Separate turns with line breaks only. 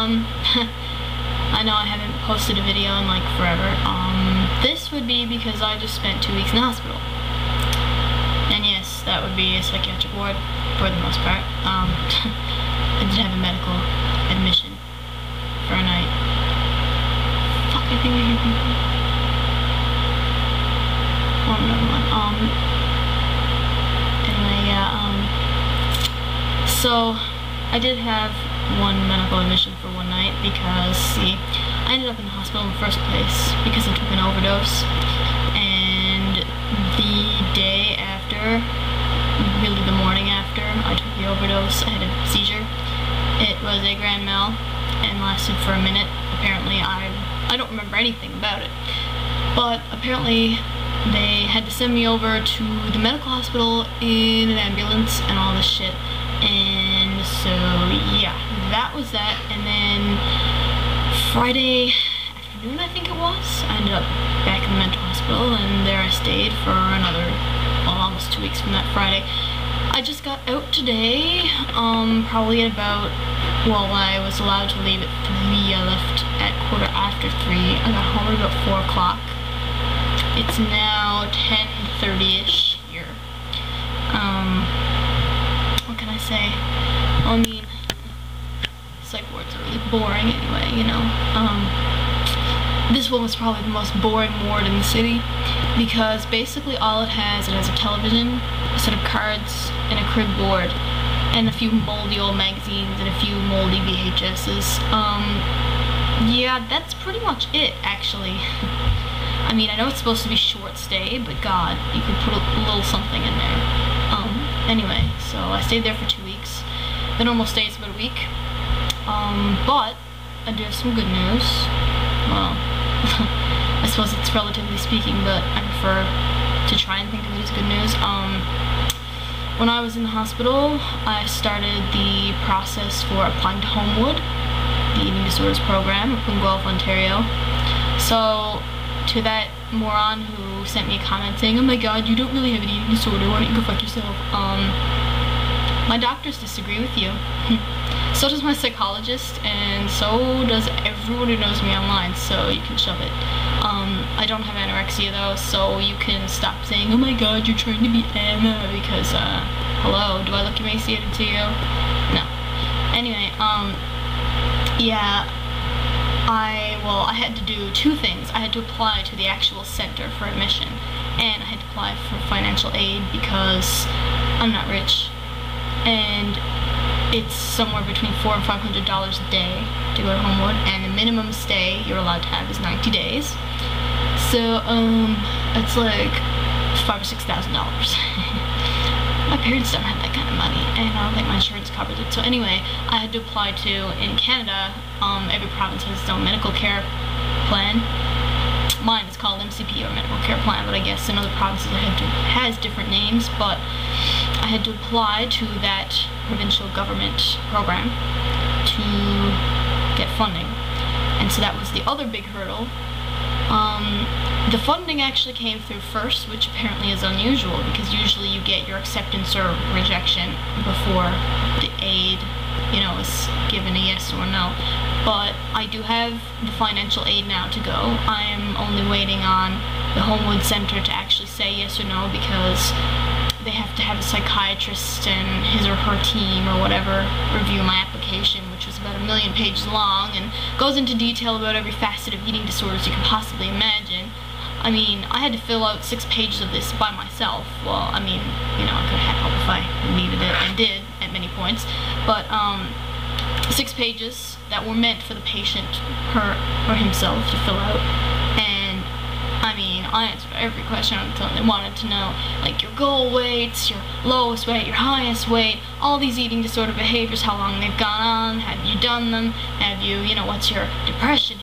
I know I haven't posted a video in like forever. This would be because I just spent 2 weeks in the hospital. And yes, that would be a psychiatric ward for the most part. I did have a medical admission for a night. Fuck, I think I hear people. Oh, never mind. Anyway, yeah, so I did have one medical admission for one night because, see, I ended up in the hospital in the first place because I took an overdose, and the day after, really the morning after I took the overdose, I had a seizure. It was a grand mal and lasted for a minute. Apparently, I don't remember anything about it, but apparently they had to send me over to the medical hospital in an ambulance and all this shit. And so yeah, that was that. And then Friday afternoon, I think it was, I ended up back in the mental hospital, and there I stayed for another, well, almost 2 weeks from that Friday. I just got out today, probably at about, well, I was allowed to leave at 3, I left at 3:15. I got home at about 4 o'clock. It's now 10:30ish here. What can I say? I mean, psych wards are really boring anyway, you know. This one was probably the most boring ward in the city because basically all it has a television, a set of cards, and a crib board, and a few moldy old magazines and a few moldy VHSs. Yeah, that's pretty much it, actually. I mean, I know it's supposed to be short stay, but God, you could put a little something in there. Anyway, so I stayed there for 2 weeks. The normal stay is about a week. But I do have some good news. Well, I suppose it's relatively speaking, but I prefer to try and think of it as good news. When I was in the hospital, I started the process for applying to Homewood, the eating disorders program up in Guelph, Ontario. So, to that moron who sent me a comment saying, "Oh my God, you don't really have an eating disorder, why don't you go fuck yourself?" My doctors disagree with you. So does my psychologist, and so does everyone who knows me online, so you can shove it. I don't have anorexia though, so you can stop saying, "Oh my God, you're trying to be Emma," because, hello, do I look emaciated to you? No. Anyway, yeah. I had to do 2 things. I had to apply to the actual center for admission, and I had to apply for financial aid because I'm not rich, and it's somewhere between $400 and $500 a day to go to Homewood, and the minimum stay you're allowed to have is 90 days. So, it's like $5,000 or $6,000. My parents don't have that kind of money, and I don't think my insurance covers it. So anyway, I had to apply to, in Canada, every province has its own medical care plan. Mine is called MCP, or medical care plan, but I guess in other provinces it has different names. But I had to apply to that provincial government program to get funding, and so that was the other big hurdle. The funding actually came through first, which apparently is unusual because usually you get your acceptance or rejection before the aid, you know, is given a yes or no. But I do have the financial aid now to go. I am only waiting on the Homewood Center to actually say yes or no because they have to have a psychiatrist and his or her team or whatever review my application, which was about 1 million pages long and goes into detail about every facet of eating disorders you can possibly imagine. I mean, I had to fill out 6 pages of this by myself. Well, I mean, you know, I could have help if I needed it, and did at many points. But 6 pages that were meant for the patient, her or himself, to fill out. And I mean, I answered every question they wanted to know, like your goal weights, your lowest weight, your highest weight, all these eating disorder behaviors, how long they've gone on, have you done them, have you, you know, what's your depression